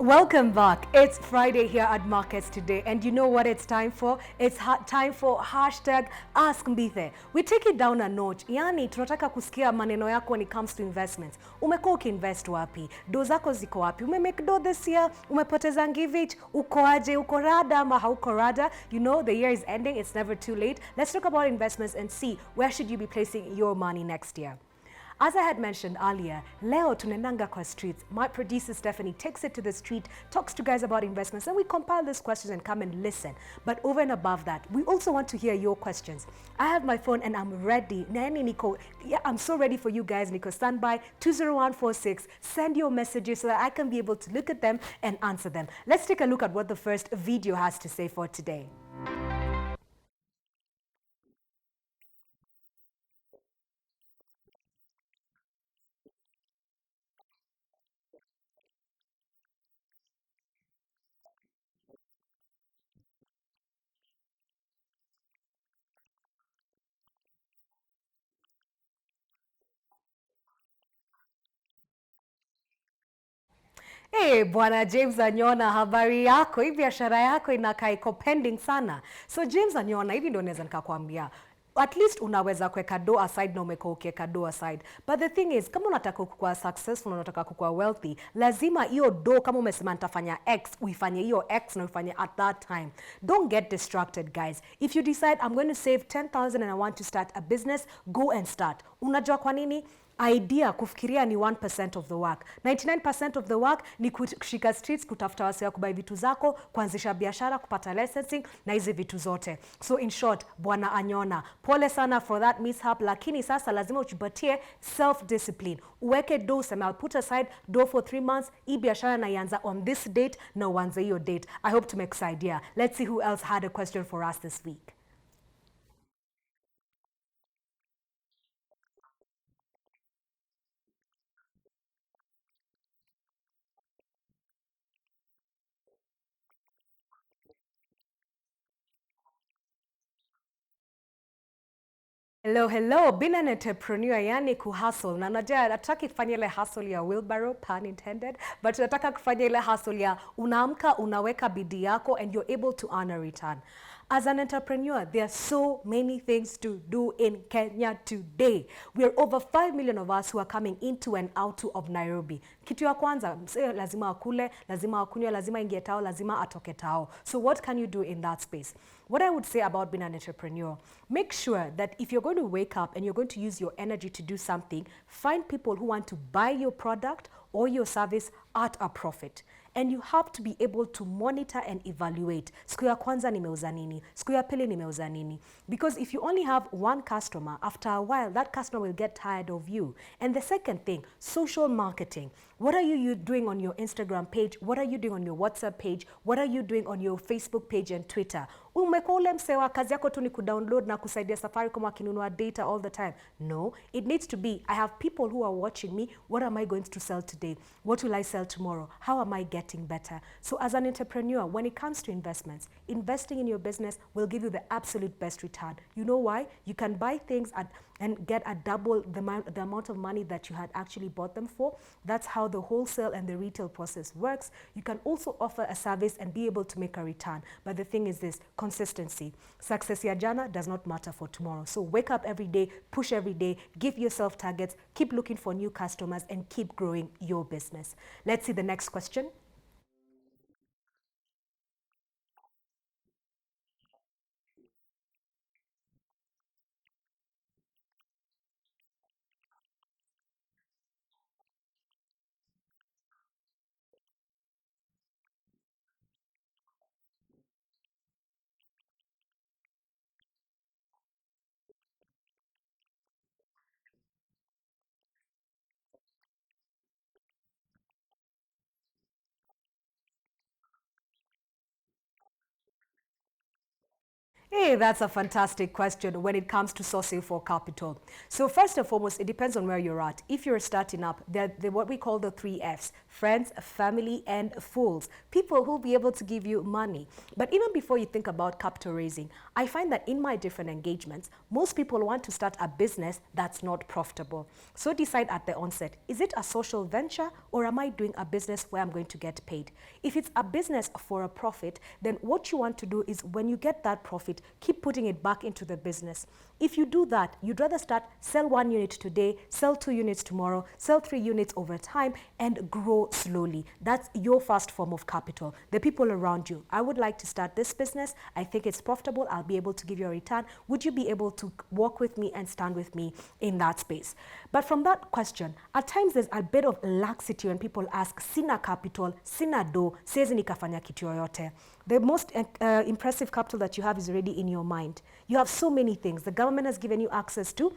Welcome back. It's Friday here at Markets Today, and you know what it's time for? It's time for hashtag Ask Mbithe. We take it down a notch. Yani, tunataka kusikia maneno yako when it comes to investments. Umekuwa ukiinvest wapi? Do zako ziko wapi? Umemake do this year? Umepoteza ngivich? Uko aje? Uko rada ama hauko rada? You know, the year is ending. It's never too late. Let's talk about investments and see where should you be placing your money next year. As I had mentioned earlier, leo tunaendanga kwa streets. My producer Stephanie takes it to the street, talks to guys about investments, and we compile these questions and come and listen. But over and above that, we also want to hear your questions. I have my phone and I'm ready. Nani Nico, yeah, I'm so ready for you guys. Nico, stand by 20146. Send your messages so that I can be able to look at them and answer them. Let's take a look at what the first video has to say for today. Hey, Bwana James Anyona, habari yako? Hii biashara yako inakaa iko pending sana. So James Anyona, hivi ndio naweza nikakwambia. At least unaweza kuweka do aside na umekuwa ukiweka do aside. But the thing is, kama unataka kukuwa successful, unataka kukuwa wealthy, lazima hiyo do kama umesema nitafanya X, uifanye hiyo X na uifanye at that time. Don't get distracted, guys. If you decide I'm going to save 10,000 and I want to start a business, go and start. Unajua kwa nini? Idea kufikiria ni 1% of the work. 99% of the work ni kushika streets, kutafuta wase wa kubai vitu zako, kuanzisha biashara, kupata licensing na hizi vitu zote. So in short, Bwana Anyona, pole sana for that mishap, lakini sasa lazima ujipatie self discipline. Uweke do, sema I'll put aside do for 3 months, hii biashara na ianza on this date na uanze hiyo date. I hope to make idea. Let's see who else had a question for us this week. Hello, hello. Being an entrepreneur, yani kuhustle. Na najua nataka kufanya ile hustle ya wheelbarrow, pun intended, but nataka kufanya ile hustle ya unaamka, unaweka bidii yako and you're able to earn a return. As an entrepreneur, there are so many things to do in Kenya today. We are over 5 million of us who are coming into and out of Nairobi. Kitu ya kwanza, msee lazima akule, lazima akunywe, lazima ingie tao, lazima atoke tao. So what can you do in that space? What I would say about being an entrepreneur, make sure that if you're going to wake up and you're going to use your energy to do something, find people who want to buy your product or your service at a profit. And you have to be able to monitor and evaluate. Siku ya kwanza nimeuza nini? Siku ya pili nimeuza nini? Because if you only have one customer, after a while, that customer will get tired of you. And the second thing, social marketing. What are you doing on your Instagram page? What are you doing on your WhatsApp page? What are you doing on your Facebook page and Twitter? Umekuwa ule msewa kazi yako tu ni kudownload na kusaidia Safaricom akinunua data all the time. No, it needs to be, I have people who are watching me. What am I going to sell today? What will I sell tomorrow? How am I getting better? So as an entrepreneur, when it comes to investments, investing in your business will give you the absolute best return. You know why? You can buy things and get a double the amount of money that you had actually bought them for. That's how the wholesale and the retail process works. You can also offer a service and be able to make a return. But the thing is this, consistency. Success ya jana does not matter for tomorrow. So wake up every day, push every day, give yourself targets, keep looking for new customers and keep growing your business. Let's see the next question. Hey, that's a fantastic question when it comes to sourcing for capital. So first and foremost, it depends on where you're at. If you're starting up, what we call the 3 Fs, friends, family, and fools, people who'll be able to give you money. But even before you think about capital raising, I find that in my different engagements, most people want to start a business that's not profitable. So decide at the onset, is it a social venture or am I doing a business where I'm going to get paid? If it's a business for a profit, then what you want to do is when you get that profit, keep putting it back into the business. If you do that, you'd rather start, sell 1 unit today, sell 2 units tomorrow, sell 3 units over time, and grow slowly. That's your first form of capital. The people around you, I would like to start this business. I think it's profitable. I'll be able to give you a return. Would you be able to walk with me and stand with me in that space? But from that question, at times there's a bit of laxity when people ask, sina capital, sina do, siwezi nikafanya kitu yoyote. The most impressive capital that you have is already in your mind. You have so many things. The government has given you access to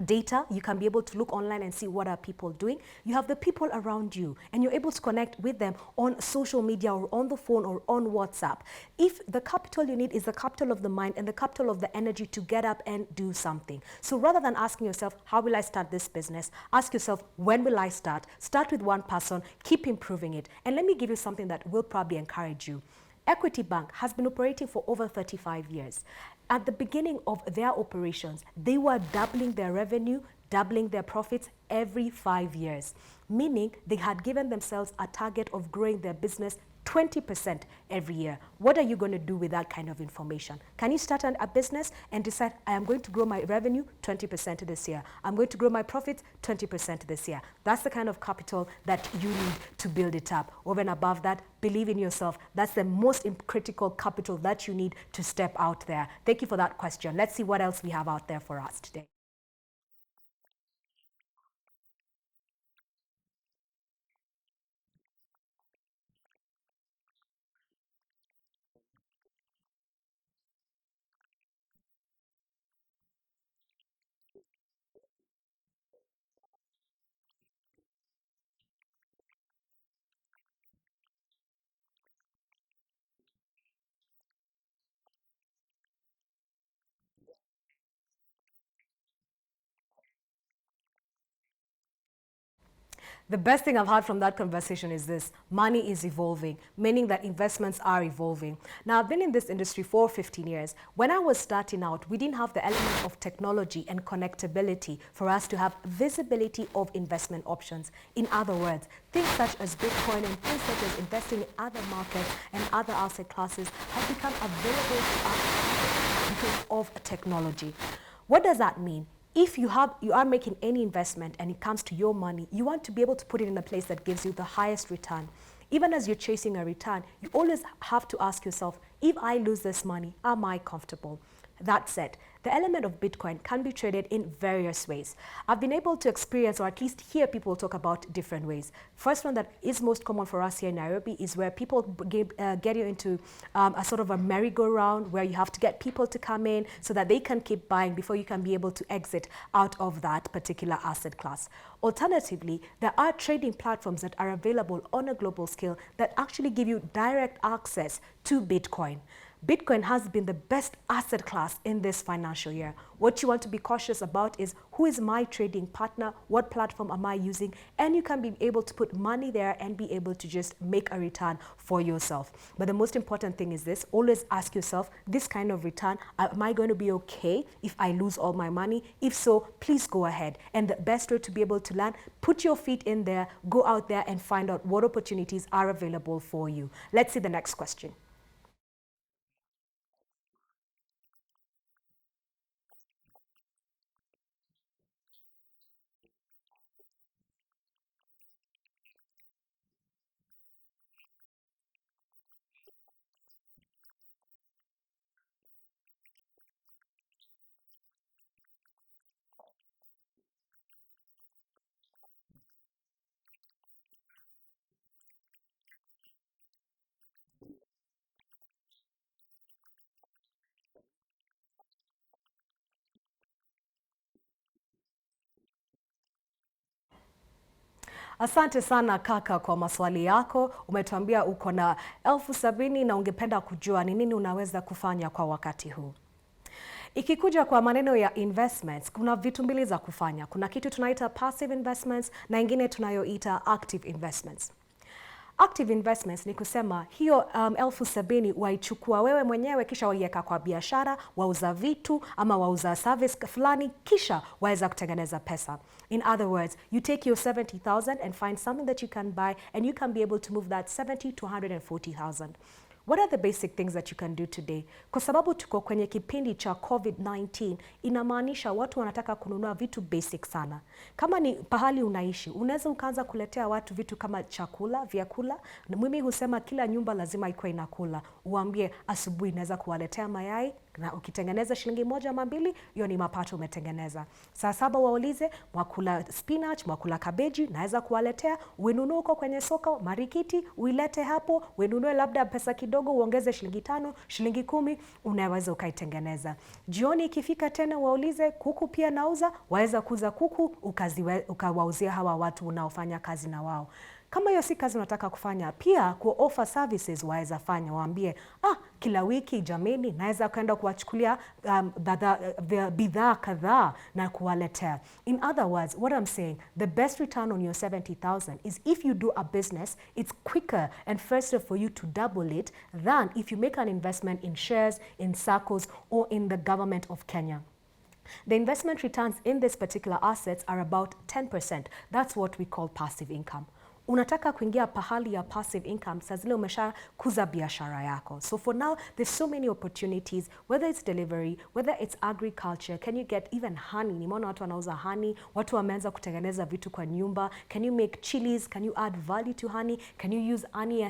data. You can be able to look online and see what are people doing. You have the people around you and you're able to connect with them on social media or on the phone or on WhatsApp. If the capital you need is the capital of the mind and the capital of the energy to get up and do something. So rather than asking yourself, how will I start this business? Ask yourself, when will I start? Start with one person, keep improving it. And let me give you something that will probably encourage you. Equity Bank has been operating for over 35 years. At the beginning of their operations, they were doubling their revenue, doubling their profits every 5 years, meaning they had given themselves a target of growing their business 20% every year. What are you going to do with that kind of information? Can you start a business and decide, I am going to grow my revenue 20% this year. I'm going to grow my profits 20% this year. That's the kind of capital that you need to build it up. Over and above that, believe in yourself. That's the most critical capital that you need to step out there. Thank you for that question. Let's see what else we have out there for us today. The best thing I've heard from that conversation is this: money is evolving, meaning that investments are evolving. Now, I've been in this industry for 15 years. When I was starting out, we didn't have the element of technology and connectability for us to have visibility of investment options. In other words, things such as Bitcoin and things such as investing in other markets and other asset classes have become available to us because of technology. What does that mean? If you are making any investment and it comes to your money, you want to be able to put it in a place that gives you the highest return. Even as you're chasing a return, you always have to ask yourself, if I lose this money, am I comfortable? That said, the element of Bitcoin can be traded in various ways. I've been able to experience, or at least hear people talk about different ways. First one that is most common for us here in Nairobi is where people get you into a sort of a merry-go-round where you have to get people to come in so that they can keep buying before you can be able to exit out of that particular asset class. Alternatively, there are trading platforms that are available on a global scale that actually give you direct access to Bitcoin. Bitcoin has been the best asset class in this financial year. What you want to be cautious about is, who is my trading partner? What platform am I using? And you can be able to put money there and be able to just make a return for yourself. But the most important thing is this: always ask yourself, this kind of return, am I going to be okay if I lose all my money? If so, please go ahead. And the best way to be able to learn, put your feet in there, go out there and find out what opportunities are available for you. Let's see the next question. Asante sana kaka kwa maswali yako. Umetuambia uko na 70,000 na ungependa kujua ni nini unaweza kufanya kwa wakati huu. Ikikuja kwa maneno ya investments, kuna vitu mbili za kufanya. Kuna kitu tunaita passive investments na ingine tunayoita active investments. Active investments ni kusema hiyo 70,000 waichukua wewe mwenyewe kisha waiweka kwa biashara, wauza vitu ama wauza service fulani kisha waweza kutengeneza pesa. In other words, you take your 70,000 and find something that you can buy and you can be able to move that 70 to 140,000. What are the basic things that you can do today? Kwa sababu tuko kwenye kipindi cha COVID-19, inamaanisha watu wanataka kununua vitu basic sana. Kama ni pahali unaishi, unaweza ukaanza kuletea watu vitu kama chakula, vyakula. Mimi husema kila nyumba lazima ikuwe inakula. Uambie asubuhi naweza kuwaletea mayai, na ukitengeneza shilingi 1 ama 2, hiyo ni mapato umetengeneza. Saa 7 waulize, mwakula spinach, mwakula kabeji, naweza kuwaletea, uinunue uko kwenye soko, marikiti, uilete hapo, uinunue labda pesa kidogo, uongeze shilingi 5, shilingi 10, unaweza ukaitengeneza. Jioni ikifika tena waulize, kuku pia nauza, waweza kuuza kuku, ukawauzia hawa watu unaofanya kazi na wao. Kama hiyo si kazi unataka kufanya, pia ku-offer services waweza fanya. Waambie, kila wiki jameni, naweza kwenda kuwachukulia bidhaa kadhaa na kuwaletea. In other words, what I'm saying, the best return on your 70,000 is if you do a business, it's quicker and faster for you to double it than if you make an investment in shares, in SACCOs, or in the government of Kenya. The investment returns in these particular assets are about 10%. That's what we call passive income. Unataka kuingia pahali ya passive income, saa zile umesha kuza biashara yako. So for now, there's so many opportunities, whether it's delivery, whether it's agriculture, can you get even honey? Nimeona watu wanauza honey, watu wameanza kutengeneza vitu kwa nyumba. Can you make chilies? Can you add value to honey? Can you use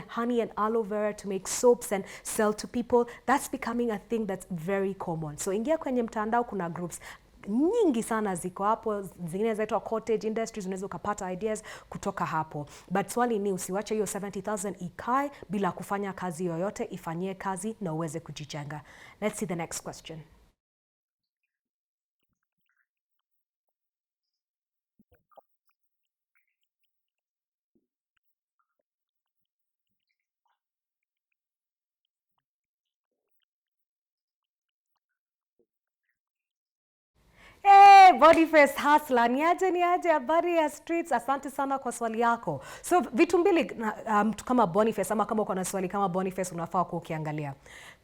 honey and aloe vera to make soaps and sell to people? That's becoming a thing that's very common. So ingia kwenye mtandao, kuna groups nyingi sana ziko hapo, zingine zaitwa cottage industries, unaweza ukapata ideas kutoka hapo. But swali ni usiwache hiyo 70,000 ikae bila kufanya kazi yoyote, ifanyie kazi na uweze kujijenga. Let's see the next question. Hey, Boniface Hustler, niaje habari ya streets. Asante sana kwa swali yako. So vitu mbili mtu kama Boniface ama kama uko na swali kama Boniface unafaa kuwa ukiangalia.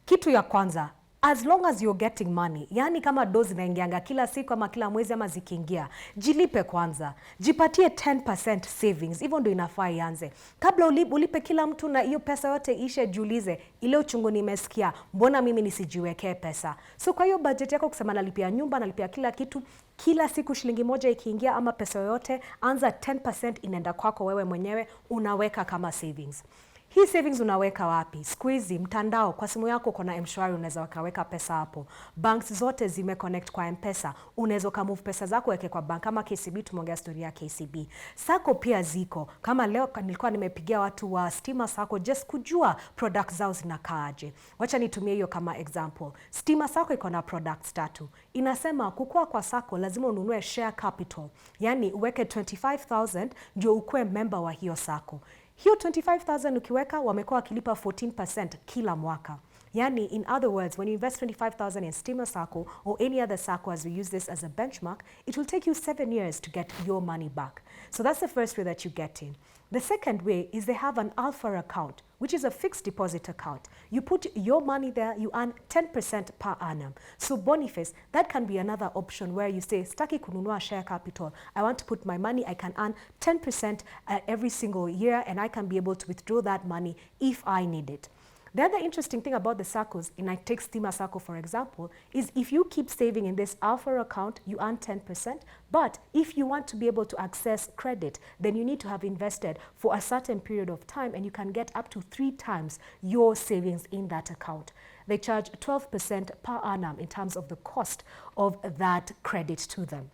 Kitu ya kwanza, as long as you're getting money, yani kama dozi zinaingianga kila siku ama kila mwezi ama zikiingia, jilipe kwanza. Jipatie 10% savings. Hivyo ndio inafaa ianze. Kabla ulipe kila mtu na hiyo pesa yote ishe, jiulize, ile uchungu nimesikia, mbona mimi nisijiwekee pesa? So kwa hiyo budget yako kusema nalipia nyumba, nalipia kila kitu, kila siku shilingi 1 ikiingia ama pesa yoyote, anza 10% inaenda kwako wewe mwenyewe, unaweka kama savings. Hii savings unaweka wapi? Siku hizi mtandao, kwa simu yako kuna M-Shwari, unaweza ukaweka pesa hapo. Banks zote zimeconnect kwa M-Pesa. Unaweza ukamove pesa zako weke kwa bank kama KCB, tumeongea story ya KCB. Sako pia ziko. Kama leo nilikuwa nimepigia watu wa Stima Sako just kujua products zao zinakaaje. Wacha nitumie hiyo kama example. Stima Sako iko na products 3. Inasema kukua kwa Sako lazima ununue share capital. Yani uweke 25,000 ndio ukue member wa hiyo Sako. Hiyo 25,000 ukiweka wamekuwa wakilipa 14% kila mwaka. Yani, in other words, when you invest 25,000 in Stima Sacco or any other Sacco, as we use this as a benchmark, it will take you 7 years to get your money back. So that's the first way that you get in. The second way is they have an Alpha account, which is a fixed deposit account. You put your money there, you earn 10% per annum. So Boniface, that can be another option where you say, staki kununua share capital. I want to put my money, I can earn 10% every single year, and I can be able to withdraw that money if I need it. The other interesting thing about the SACCOs, and I take Stima Sacco for example, is if you keep saving in this Alpha account, you earn 10%. But if you want to be able to access credit, then you need to have invested for a certain period of time, and you can get up to 3 times your savings in that account. They charge 12% per annum in terms of the cost of that credit to them.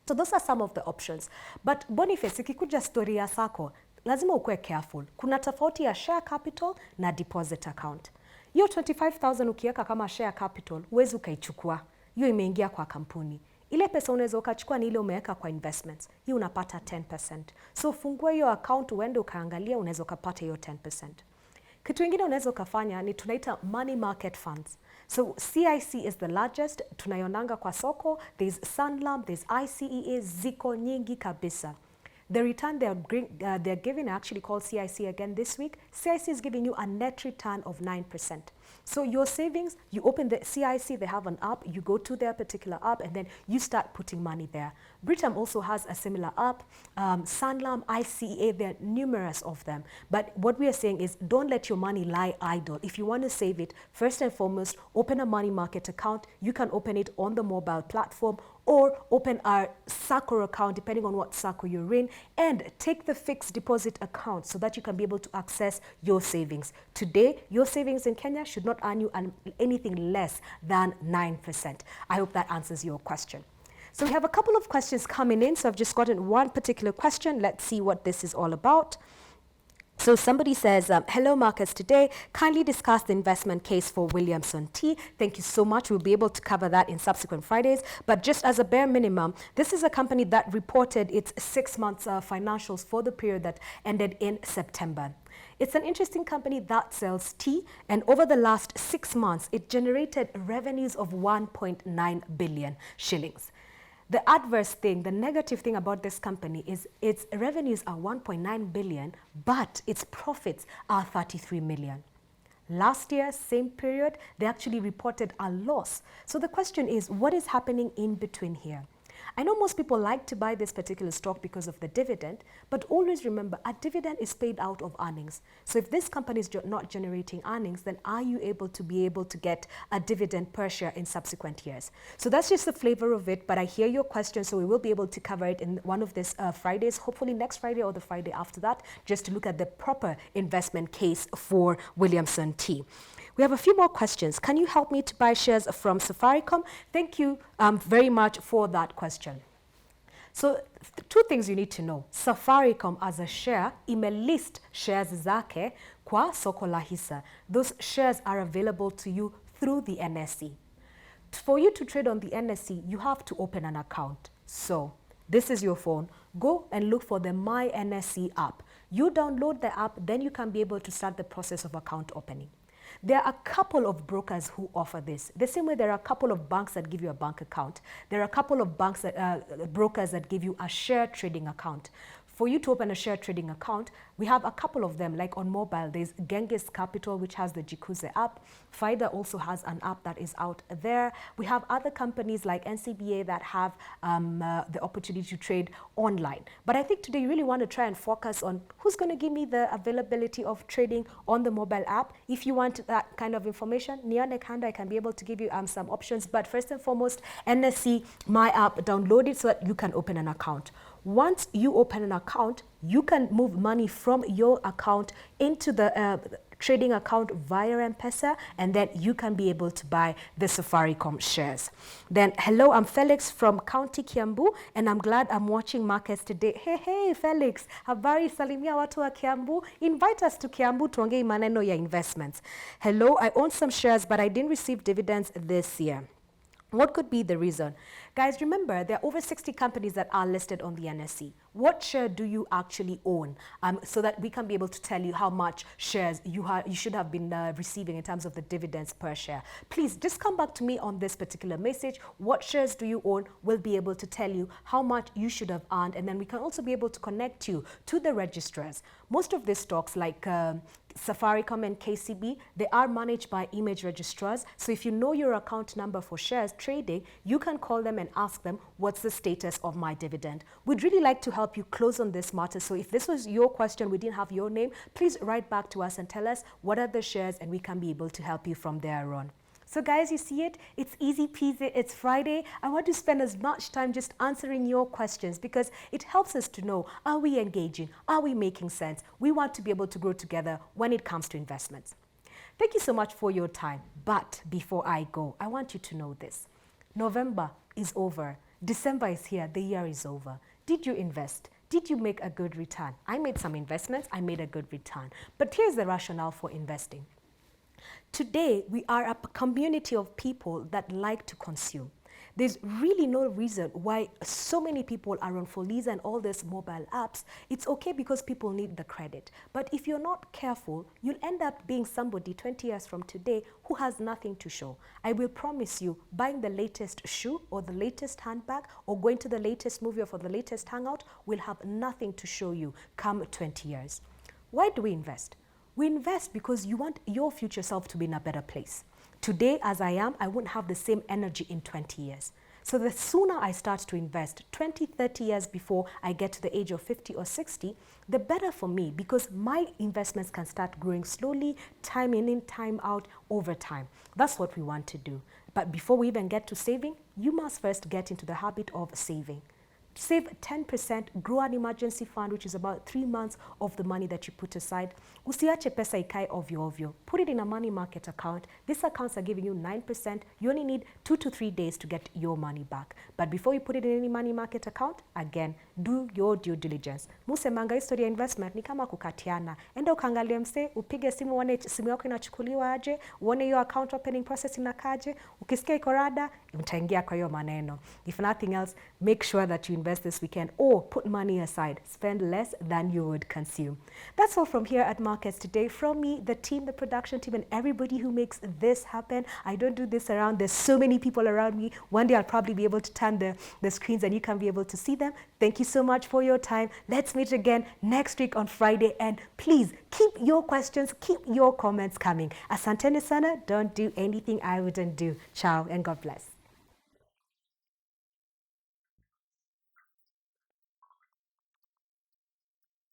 So those are some of the options. But Boniface, ikikuja story ya Sacco, lazima ukue careful. Kuna tofauti ya share capital na deposit account. Hiyo 25,000 ukiweka kama share capital, huwezi ukaichukua. Hiyo imeingia kwa kampuni. Ile pesa unaweza ukachukua ni ile umeweka kwa investments. Hiyo unapata 10%. So fungua hiyo account, uende ukaangalia, unaweza ukapata hiyo 10%. Kitu kingine unaweza ukafanya ni tunaita money market funds. So CIC is the largest, tunayonanga kwa soko, there's Sanlam, there's ICEA, ziko nyingi kabisa. The return they're giving, actually called CIC again this week. CIC is giving you a net return of 9%. So your savings, you open the CIC, they have an app, you go to their particular app and then you start putting money there. Britam also has a similar app. Sanlam, ICEA, there are numerous of them. But what we are saying is don't let your money lie idle. If you want to save it, first and foremost, open a money market account. You can open it on the mobile platform or open a SACCO account, depending on what SACCO you're in, and take the fixed deposit account so that you can be able to access your savings. Today, your savings in Kenya should not earn you anything less than 9%. I hope that answers your question. So we have a couple of questions coming in. So I've just gotten one particular question. Let's see what this is all about. So somebody says, hello Marcus, today kindly discuss the investment case for Williamson Tea. Thank you so much. We'll be able to cover that in subsequent Fridays. But just as a bare minimum, this is a company that reported its 6 months financials for the period that ended in September. It's an interesting company that sells tea, and over the last 6 months, it generated revenues of 1.9 billion shillings. The adverse thing, the negative thing about this company is its revenues are 1.9 billion, but its profits are 33 million. Last year, same period, they actually reported a loss. So the question is, what is happening in between here? I know most people like to buy this particular stock because of the dividend, but always remember a dividend is paid out of earnings. So if this company is not generating earnings, then are you able to get a dividend per share in subsequent years? So that's just the flavor of it, but I hear your question, so we will be able to cover it in one of these Fridays, hopefully next Friday or the Friday after that, just to look at the proper investment case for Williamson Tea. We have a few more questions. Can you help me to buy shares from Safaricom? Thank you very much for that question. So two things you need to know. Safaricom as a share, imelist shares zake kwa soko la hisa. Those shares are available to you through the NSE. For you to trade on the NSE, you have to open an account. So this is your phone. Go and look for the My NSE app. You download the app, then you can be able to start the process of account opening. There are a couple of brokers who offer this. The same way there are a couple of banks that give you a bank account. There are a couple of banks that, brokers that give you a share trading account. For you to open a share trading account, we have a couple of them, like on mobile, there's Genghis Capital, which has the Jikuze app. FIDA also has an app that is out there. We have other companies like NCBA that have the opportunity to trade online. But I think today you really want to try and focus on who's going to give me the availability of trading on the mobile app. If you want that kind of information, Nione Kanda, I can be able to give you some options. But first and foremost, NSE, My App, download it so that you can open an account. Once you open an account, you can move money from your account into the trading account via M-Pesa, and then you can be able to buy the Safaricom shares. Then, hello, I'm Felix from County Kiambu, and I'm glad I'm watching markets today. Hey, Felix, habari salimia watu wa Kiambu. Invite us to Kiambu tuongee maneno ya investments. Hello, I own some shares, but I didn't receive dividends this year. What could be the reason? Guys, remember, there are over 60 companies that are listed on the NSE. What share do you actually own? So that we can be able to tell you how much shares you should have been receiving in terms of the dividends per share. Please, just come back to me on this particular message. What shares do you own? We'll be able to tell you how much you should have earned, and then we can also be able to connect you to the registrars. Most of these stocks, like Safaricom and KCB, they are managed by image registrars. So if you know your account number for shares trading, you can call them and ask them, what's the status of my dividend? We'd really like to help you close on this matter. So if this was your question, we didn't have your name, please write back to us and tell us what are the shares, and we can be able to help you from there on. So guys, you see it? It's easy peasy. It's Friday. I want to spend as much time just answering your questions because it helps us to know, are we engaging? Are we making sense? We want to be able to grow together when it comes to investments. Thank you so much for your time. But before I go, I want you to know this. November is over. December is here. The year is over. Did you invest? Did you make a good return? I made some investments. I made a good return. But here's the rationale for investing. Today, we are a community of people that like to consume. There's really no reason why so many people are on Fuliza and all these mobile apps. It's okay because people need the credit. But if you're not careful, you'll end up being somebody 20 years from today who has nothing to show. I will promise you, buying the latest shoe or the latest handbag or going to the latest movie or for the latest hangout will have nothing to show you come 20 years. Why do we invest? We invest because you want your future self to be in a better place. Today, as I am, I won't have the same energy in 20 years. So the sooner I start to invest, 20, 30 years before I get to the age of 50 or 60, the better for me, because my investments can start growing slowly, time in, time out, over time. That's what we want to do. But before we even get to saving, you must first get into the habit of saving. Save 10%, grow an emergency fund, which is about 3 months of the money that you put aside. Usiache pesa ikae ovyo ovyo. Put it in a money market account. These accounts are giving you 9%. You only need 2 to 3 days to get your money back. But before you put it in any money market account, again, do your due diligence. Musemanga history ya investment ni kama kukatiana. Enda ukaangalie mse, upige simu uone simu yako inachukuliwa aje, uone hiyo account opening process inakaje. Ukisikia iko rada, utaingia kwa hiyo maneno. If nothing else, make sure that you invest this weekend or put money aside. Spend less than you would consume. That's all from here at Markets Today. From me, the team, the production team, and everybody who makes this happen. I don't do this around. There's so many people around me. One day I'll probably be able to turn the screens and you can be able to see them. Thank you so much for your time. Let's meet again next week on Friday. And please keep your questions, keep your comments coming. Asanteni sana. Don't do anything I wouldn't do. Ciao and God bless.